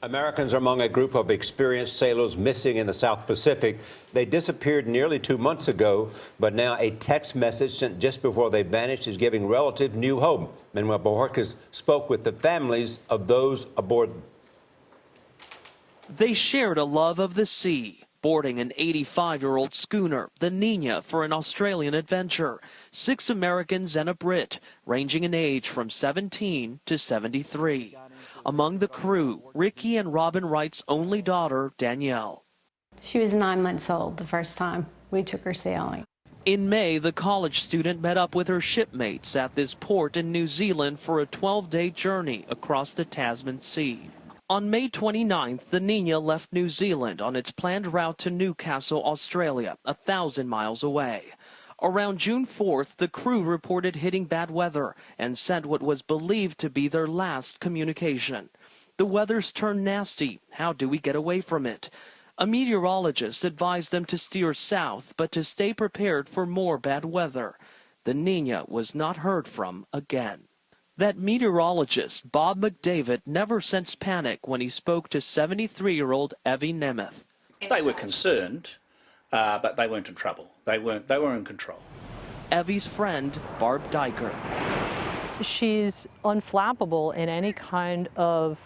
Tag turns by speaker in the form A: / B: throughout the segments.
A: Americans are among a group of experienced sailors missing in the South Pacific. They disappeared nearly 2 months ago, but now a text message sent just before they vanished is giving relatives new hope. Manuel Bojoquez spoke with the families of those aboard.
B: They shared a love of the sea, boarding an 85-year-old schooner, the Nina, for an Australian adventure. 6 Americans and a Brit, ranging in age from 17 to 73. Among the crew, Ricky and Robin Wright's only daughter, Danielle.
C: She was 9 months old the first time we took her sailing.
B: In May, the college student met up with her shipmates at this port in New Zealand for a 12-day journey across the Tasman Sea. On May 29th, the Nina left New Zealand on its planned route to Newcastle, Australia, 1,000 miles away. Around June 4th, the crew reported hitting bad weather and sent what was believed to be their last communication. The weather's turned nasty. How do we get away from it? A meteorologist advised them to steer south, but to stay prepared for more bad weather. The Nina was not heard from again. That meteorologist, Bob McDavid, never sensed panic when he spoke to 73-year-old Evie Nemeth.
D: They were concerned, but they weren't in trouble. They were in control.
B: Evie's friend, Barb Diker.
E: She's unflappable in any kind of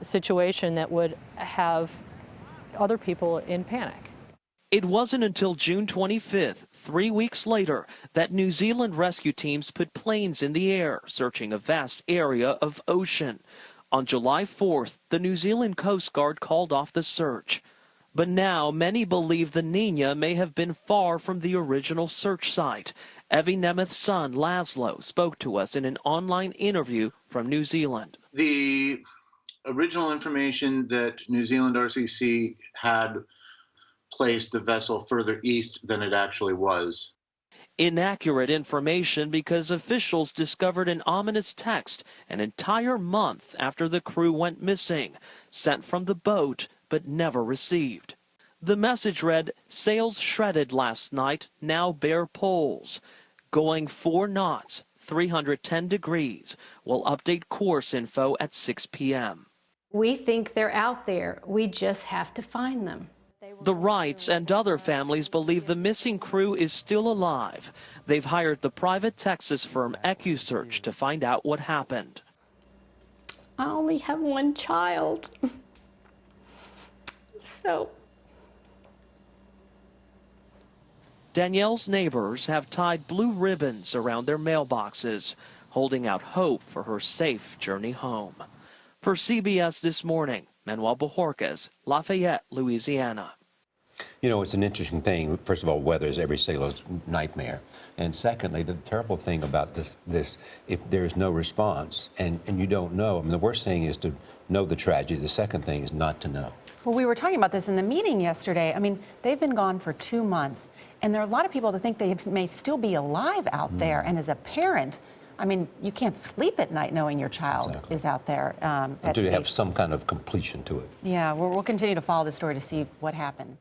E: situation that would have other people in panic.
B: It wasn't until June 25th, 3 weeks later, that New Zealand rescue teams put planes in the air, searching a vast area of ocean. On July 4th, the New Zealand Coast Guard called off the search. But now, many believe the Nina may have been far from the original search site. Evie Nemeth's son, Laszlo, spoke to us in an online interview from New Zealand.
F: The original information that New Zealand RCC had placed the vessel further east than it actually was.
B: Inaccurate information because officials discovered an ominous text an entire month after the crew went missing, sent from the boat but never received. The message read, "Sails shredded last night, now bare poles. Going 4 knots, 310 degrees. We'll update course info at 6 p.m.
C: We think they're out there. We just have to find them.
B: The Wrights and other families believe the missing crew is still alive. They've hired the private Texas firm EcuSearch to find out what happened.
C: I only have one child. So
B: Danielle's neighbors have tied blue ribbons around their mailboxes, holding out hope for her safe journey home. For CBS This Morning, Manuel Bojoquez, Lafayette, Louisiana.
A: You know, it's an interesting thing. First of all, weather is every sailor's nightmare. And secondly, the terrible thing about this if there's no response and you don't know, I mean, the worst thing is to know the tragedy. The second thing is not to know.
G: Well, we were talking about this in the meeting yesterday. I mean, they've been gone for 2 months, and there are a lot of people that think they may still be alive out there. And as a parent, I mean, you can't sleep at night knowing your child is out there.
A: Until you have some kind of completion to it.
G: Yeah, we'll continue to follow the story to see what happened.